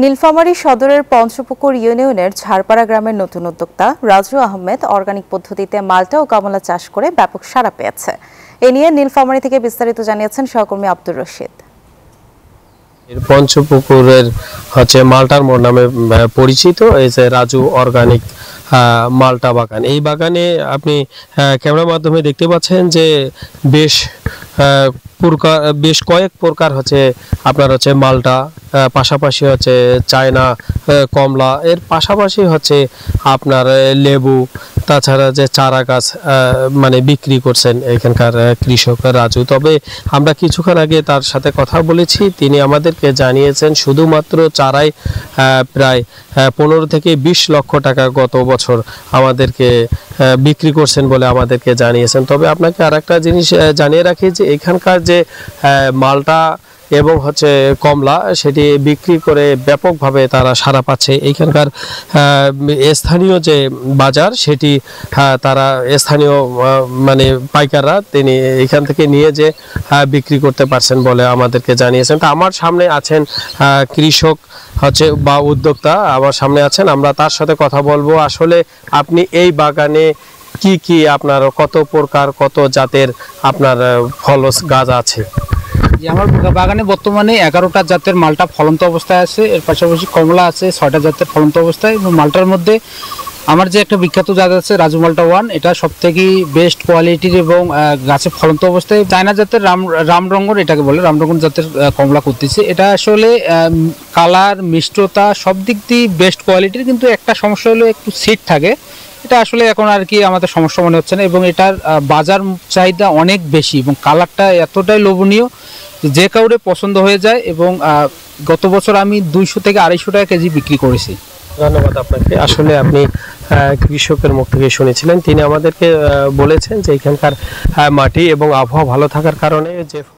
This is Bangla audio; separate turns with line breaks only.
নীলফামারী সদরের পঞ্চপুকুর ইউনিয়নের ঝাড়পাড়া গ্রামের নতুন উদ্যোক্তা রাজু আহমেদ অর্গানিক পদ্ধতিতে মাল্টা ও কমলা চাষ করে ব্যাপক সাড়া পেয়েছে। এ নিয়ে নীলফামারী থেকে বিস্তারিত জানিয়েছেন সহকর্মী আব্দুর রশিদ।
পঞ্চপুকুরের মাল্টার মোড় নামে পরিচিত এই যে রাজু অর্গানিক মাল্টা বাগান। এই বাগানে আপনি ক্যামেরার মাধ্যমে দেখতে পাচ্ছেন যে বেশ কয়েক প্রকার আপনার মাল্টা, পাশাপাশি চায়না কমলা, এর পাশাপাশি আপনার লেবু, তাছাড়া যে চারা গাছ বিক্রি করছেন এখানকার কৃষক রাজু। তবে আমরা কিছুক্ষণ আগে তার সাথে কথা বলেছি, তিনি আমাদেরকে জানিয়েছেন শুধুমাত্র চারাই প্রায় 15 থেকে 20 লক্ষ টাকা গত বছর আমাদেরকে বিক্রি করছেন বলে আমাদেরকে জানিয়েছেন। তবে আপনাকে আরেকটা জিনিস জানিয়ে রাখি যে এখানকার যে মালটা এবং কমলা, সেটি বিক্রি করে ব্যাপকভাবে তারা সাড়া পাচ্ছে। এইখানকার স্থানীয় যে বাজার, সেটি তারা স্থানীয় পাইকাররা তিনি এখান থেকে নিয়ে যে বিক্রি করতে পারছেন বলে আমাদেরকে জানিয়েছেন। তা আমার সামনে আছেন কৃষক বা উদ্যোক্তা, আমার সামনে আছেন, আমরা তার সাথে কথা বলবো। আসলে আপনি এই বাগানে কি কি আপনার কত প্রকার কত জাতের আপনার ফলস গাছ আছে?
আমার বাগানে বর্তমানে 11টা জাতের মালটা ফলন্ত অবস্থায় আছে, এর পাশাপাশি কমলা আছে 6টা জাতের ফলন্ত অবস্থায়। এবং মালটার মধ্যে আমার যে একটা বিখ্যাত জাত আছে রাজু মালটা 1, এটা সবথেকে বেস্ট কোয়ালিটির এবং গাছে ফলন্ত অবস্থায়। চায়না জাতের রামরঙ্গন এটাকে বলে, রামরঙ্গন জাতের কমলা করতেছে। এটা আসলে কালার, মিষ্টতা সব দিক দিয়ে বেস্ট কোয়ালিটির, কিন্তু একটা সমস্যা হলো একটু সিড থাকে। এটা আসলে এখন আর কি আমাদের সমস্যা মনে হচ্ছে না, এবং এটার বাজার চাহিদা অনেক বেশি এবং কালারটা এতটাই লোভনীয় যে কাউরে পছন্দ হয়ে যায়। এবং গত বছর আমি 200 থেকে 250 টাকা কেজি বিক্রি করেছি।
ধন্যবাদ আপনাকে। আসলে আপনি কৃষকের মুখ থেকে শুনেছিলেন, তিনি আমাদেরকে বলেছেন যে এখানকার মাটি এবং আবহাওয়া ভালো থাকার কারণে যে